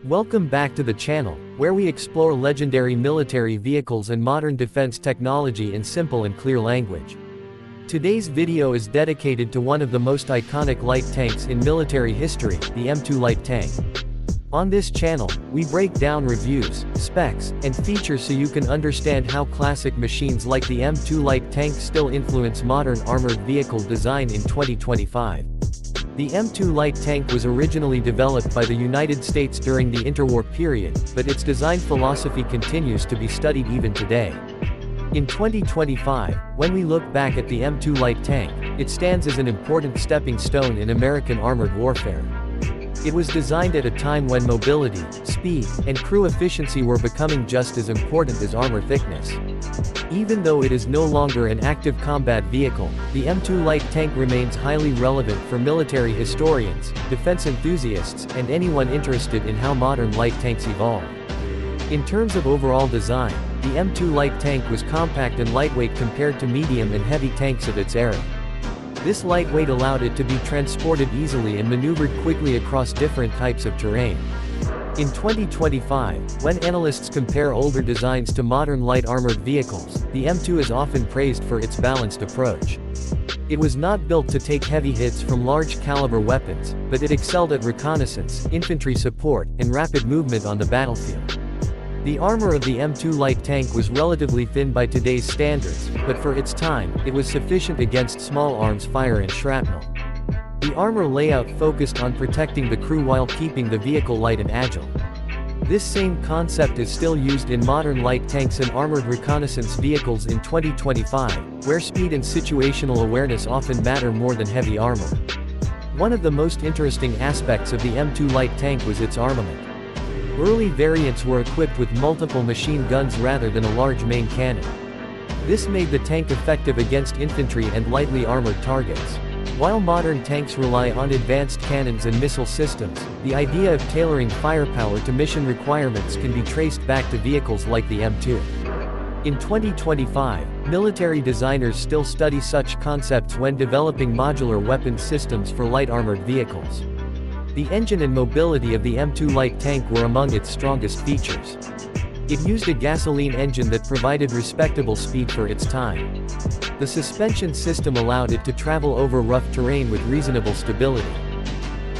Welcome back to the channel, where we explore legendary military vehicles and modern defense technology in simple and clear language. Today's video is dedicated to one of the most iconic light tanks in military history, the M2 light tank. On this channel, we break down reviews, specs, and features so you can understand how classic machines like the M2 light tank still influence modern armored vehicle design in 2025. The M2 light tank was originally developed by the United States during the interwar period, but its design philosophy continues to be studied even today. In 2025, when we look back at the M2 light tank, it stands as an important stepping stone in American armored warfare. It was designed at a time when mobility, speed, and crew efficiency were becoming just as important as armor thickness. Even though it is no longer an active combat vehicle, the M2 light tank remains highly relevant for military historians, defense enthusiasts, and anyone interested in how modern light tanks evolve. In terms of overall design, the M2 light tank was compact and lightweight compared to medium and heavy tanks of its era. This lightweight allowed it to be transported easily and maneuvered quickly across different types of terrain. In 2025, when analysts compare older designs to modern light armored vehicles, the M2 is often praised for its balanced approach. It was not built to take heavy hits from large caliber weapons, but it excelled at reconnaissance, infantry support, and rapid movement on the battlefield. The armor of the M2 light tank was relatively thin by today's standards, but for its time, it was sufficient against small arms fire and shrapnel. The armor layout focused on protecting the crew while keeping the vehicle light and agile. This same concept is still used in modern light tanks and armored reconnaissance vehicles in 2025, where speed and situational awareness often matter more than heavy armor. One of the most interesting aspects of the M2 light tank was its armament. Early variants were equipped with multiple machine guns rather than a large main cannon. This made the tank effective against infantry and lightly armored targets. While modern tanks rely on advanced cannons and missile systems, the idea of tailoring firepower to mission requirements can be traced back to vehicles like the M2. In 2025, military designers still study such concepts when developing modular weapons systems for light armored vehicles. The engine and mobility of the M2 light tank were among its strongest features. It used a gasoline engine that provided respectable speed for its time. The suspension system allowed it to travel over rough terrain with reasonable stability.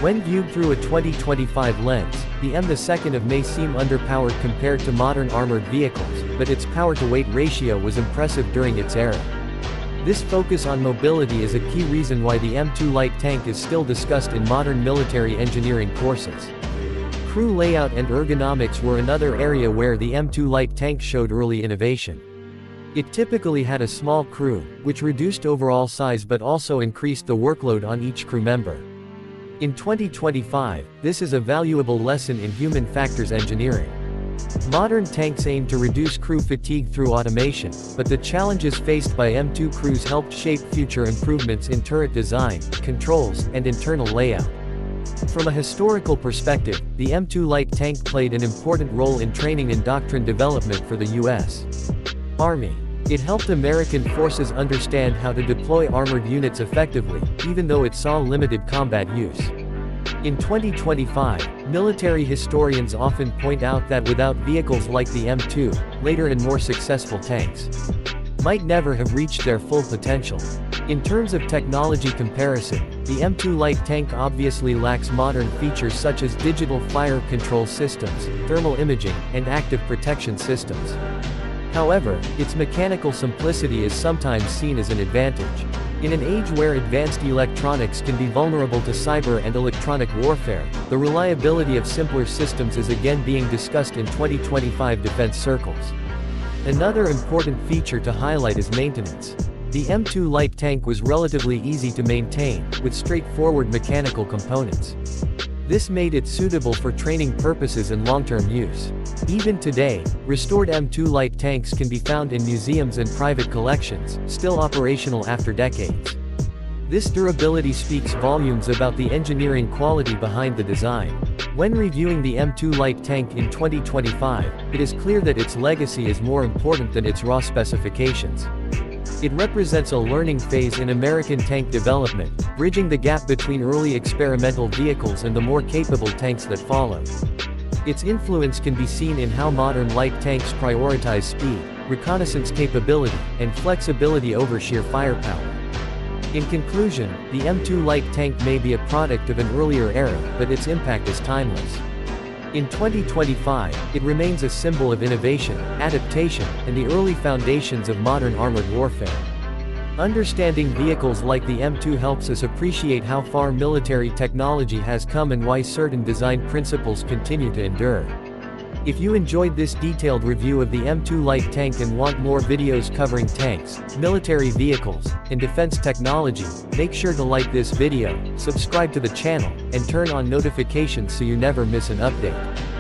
When viewed through a 2025 lens, the M2 may seem underpowered compared to modern armored vehicles, but its power-to-weight ratio was impressive during its era. This focus on mobility is a key reason why the M2 light tank is still discussed in modern military engineering courses. Crew layout and ergonomics were another area where the M2 light tank showed early innovation. It typically had a small crew, which reduced overall size but also increased the workload on each crew member. In 2025, this is a valuable lesson in human factors engineering. Modern tanks aim to reduce crew fatigue through automation, but the challenges faced by M2 crews helped shape future improvements in turret design, controls, and internal layout. From a historical perspective, the M2 light tank played an important role in training and doctrine development for the U.S. Army. It helped American forces understand how to deploy armored units effectively, even though it saw limited combat use. In 2025, military historians often point out that without vehicles like the M2, later and more successful tanks might never have reached their full potential. In terms of technology comparison, the M2 light tank obviously lacks modern features such as digital fire control systems, thermal imaging, and active protection systems. However, its mechanical simplicity is sometimes seen as an advantage. In an age where advanced electronics can be vulnerable to cyber and electronic warfare, the reliability of simpler systems is again being discussed in 2025 defense circles. Another important feature to highlight is maintenance. The M2 light tank was relatively easy to maintain, with straightforward mechanical components. This made it suitable for training purposes and long-term use. Even today, restored M2 light tanks can be found in museums and private collections, still operational after decades. This durability speaks volumes about the engineering quality behind the design. When reviewing the M2 light tank in 2025, it is clear that its legacy is more important than its raw specifications. It represents a learning phase in American tank development, bridging the gap between early experimental vehicles and the more capable tanks that followed. Its influence can be seen in how modern light tanks prioritize speed, reconnaissance capability, and flexibility over sheer firepower. In conclusion, the M2 light tank may be a product of an earlier era, but its impact is timeless. In 2025, it remains a symbol of innovation, adaptation, and the early foundations of modern armored warfare. Understanding vehicles like the M2 helps us appreciate how far military technology has come and why certain design principles continue to endure. If you enjoyed this detailed review of the M2 light tank and want more videos covering tanks, military vehicles, and defense technology, make sure to like this video, subscribe to the channel, and turn on notifications so you never miss an update.